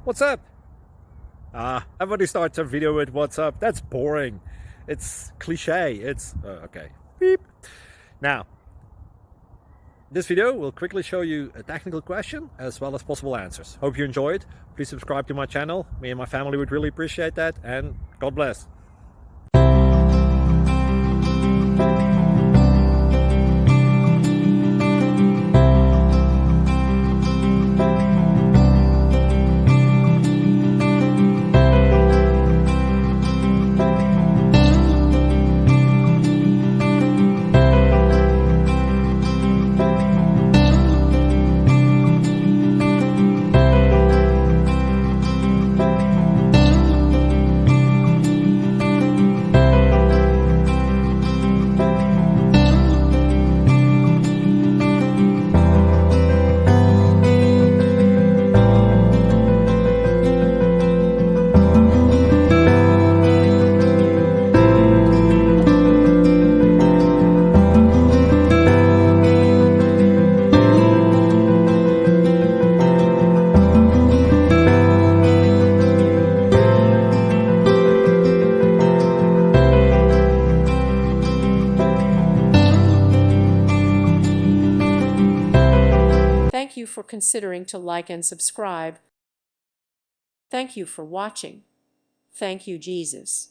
What's up? Everybody starts a video with what's up. That's boring. It's cliche. It's okay. Beep. Now, this video will quickly show you a technical question as well as possible answers. Hope you enjoyed. Please subscribe to my channel. Me and my family would really appreciate that, and God bless. Thank you for considering to like and subscribe. Thank you for watching. Thank you, Jesus.